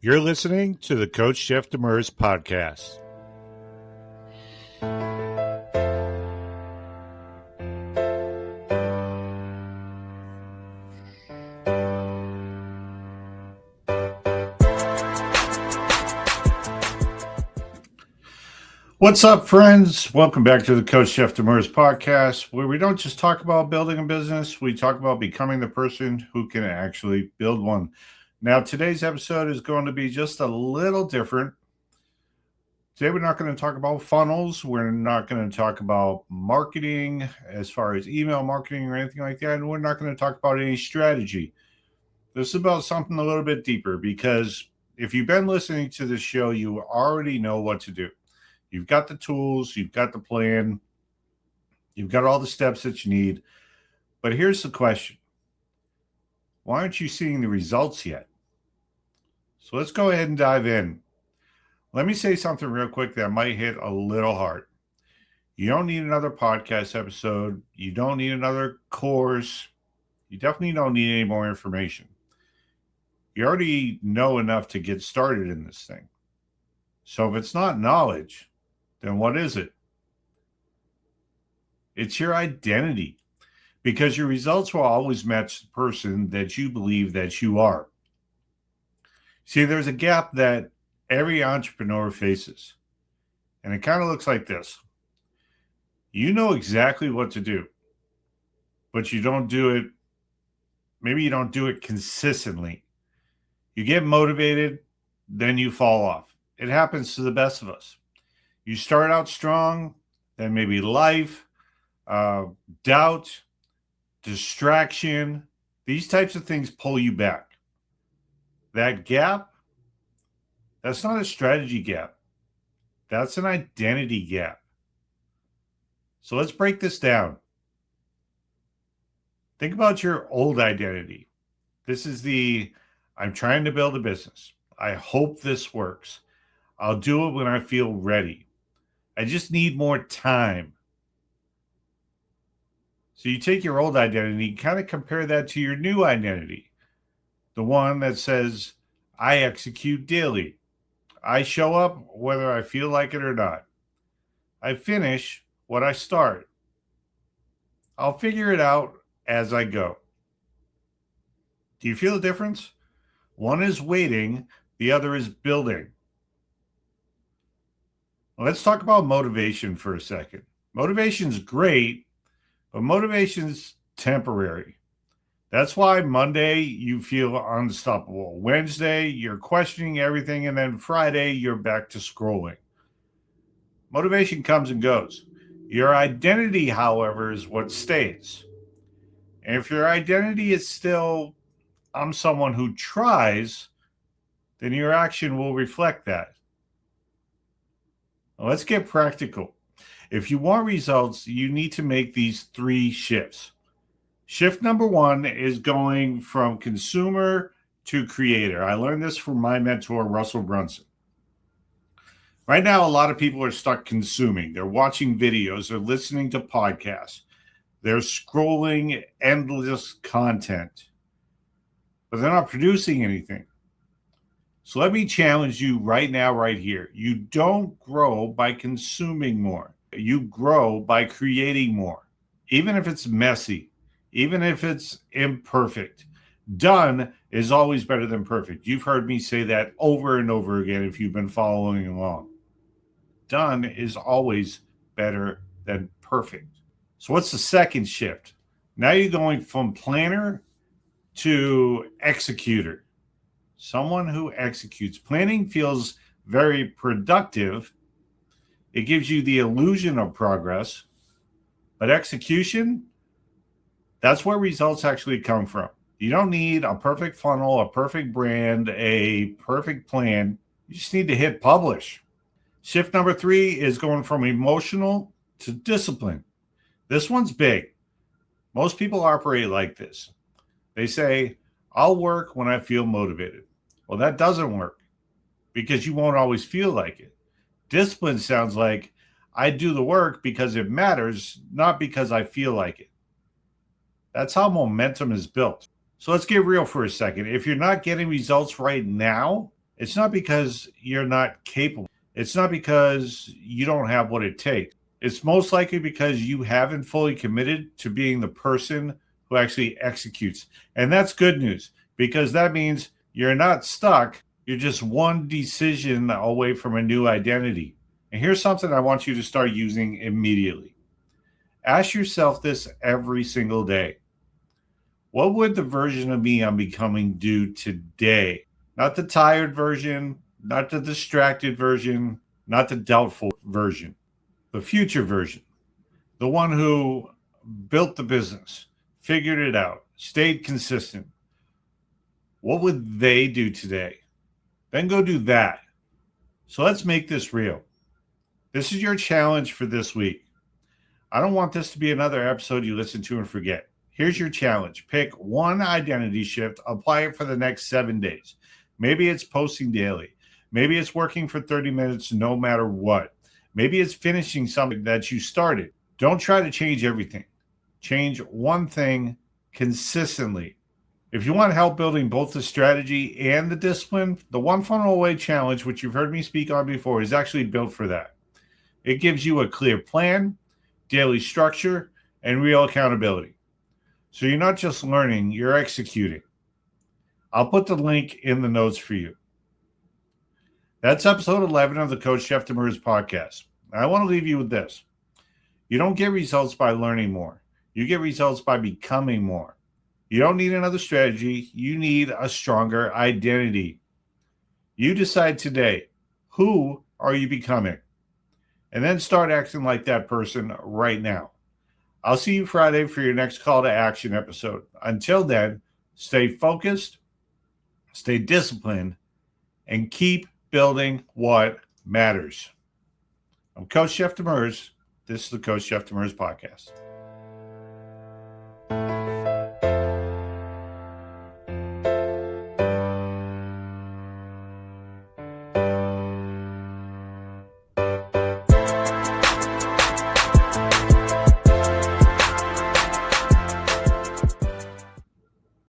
You're listening to the Coach Jeff Demers Podcast. What's up, friends? Welcome back to the Coach Jeff Demers Podcast, where we don't just talk about building a business, we talk about becoming the person who can actually build one. Now, today's episode is going to be just a little different. Today, we're not going to talk about funnels. We're not going to talk about marketing as far as email marketing or anything like that. And we're not going to talk about any strategy. This is about something a little bit deeper, because if you've been listening to this show, you already know what to do. You've got the tools, you've got the plan, you've got all the steps that you need. But here's the question. Why aren't you seeing the results yet? So let's go ahead and dive in. Let me say something real quick that might hit a little hard. You don't need another podcast episode. You don't need another course. You definitely don't need any more information. You already know enough to get started in this thing. So if it's not knowledge, then what is it? It's your identity, because your results will always match the person that you believe that you are. See, there's a gap that every entrepreneur faces, and it kind of looks like this. You know exactly what to do, but you don't do it. Maybe you don't do it consistently. You get motivated, then you fall off. It happens to the best of us. You start out strong, then maybe life, doubt, distraction, these types of things pull you back. That gap, that's not a strategy gap. That's an identity gap. So let's break this down. Think about your old identity. This is I'm trying to build a business. I hope this works. I'll do it when I feel ready. I just need more time. So you take your old identity, kind of compare that to your new identity. The one that says, I execute daily. I show up whether I feel like it or not. I finish what I start. I'll figure it out as I go. Do you feel the difference? One is waiting, the other is building. Let's talk about motivation for a second. Motivation's great, but motivation's temporary. That's why Monday you feel unstoppable. Wednesday, you're questioning everything, and then Friday, you're back to scrolling. Motivation comes and goes. Your identity, however, is what stays. And if your identity is still, I'm someone who tries, then your action will reflect that. Let's get practical. If you want results, you need to make these 3 shifts. Shift number 1 is going from consumer to creator. I learned this from my mentor, Russell Brunson. Right now, a lot of people are stuck consuming. They're watching videos, they're listening to podcasts, they're scrolling endless content, but they're not producing anything. So let me challenge you right now, right here. You don't grow by consuming more. You grow by creating more. Even if it's messy, even if it's imperfect, done is always better than perfect. You've heard me say that over and over again if you've been following along. Done is always better than perfect. So what's the second shift? Now you're going from planner to executor. Someone who executes. Planning feels very productive. It gives you the illusion of progress. But execution, that's where results actually come from. You don't need a perfect funnel, a perfect brand, a perfect plan. You just need to hit publish. Shift number 3 is going from emotional to discipline. This one's big. Most people operate like this. They say, I'll work when I feel motivated. Well, that doesn't work because you won't always feel like it. Discipline sounds like I do the work because it matters, not because I feel like it. That's how momentum is built. So let's get real for a second. If you're not getting results right now, It's not because you're not capable. It's not because you don't have what it takes. It's most likely because you haven't fully committed to being the person who actually executes. And that's good news because that means you're not stuck. You're just one decision away from a new identity. And here's something I want you to start using immediately. Ask yourself this every single day. What would the version of me I'm becoming do today? Not the tired version, not the distracted version, not the doubtful version, the future version, the one who built the business, figured it out, stayed consistent. What would they do today? Then go do that. So let's make this real. This is your challenge for this week. I don't want this to be another episode you listen to and forget. Here's your challenge. Pick one identity shift, apply it for the next 7 days. Maybe it's posting daily. Maybe it's working for 30 minutes no matter what. Maybe it's finishing something that you started. Don't try to change everything. Change one thing consistently. If you want help building both the strategy and the discipline, the One Funnel Away Challenge, which you've heard me speak on before, is actually built for that. It gives you a clear plan, daily structure, and real accountability. So you're not just learning, you're executing. I'll put the link in the notes for you. That's episode 11 of the Coach Jeff Demers Podcast. I want to leave you with this. You don't get results by learning more. You get results by becoming more. You don't need another strategy. You need a stronger identity. You decide today, who are you becoming? And then start acting like that person right now. I'll see you Friday for your next call to action episode. Until then, stay focused, stay disciplined, and keep building what matters. I'm Coach Jeff Demers. This is the Coach Jeff Demers Podcast.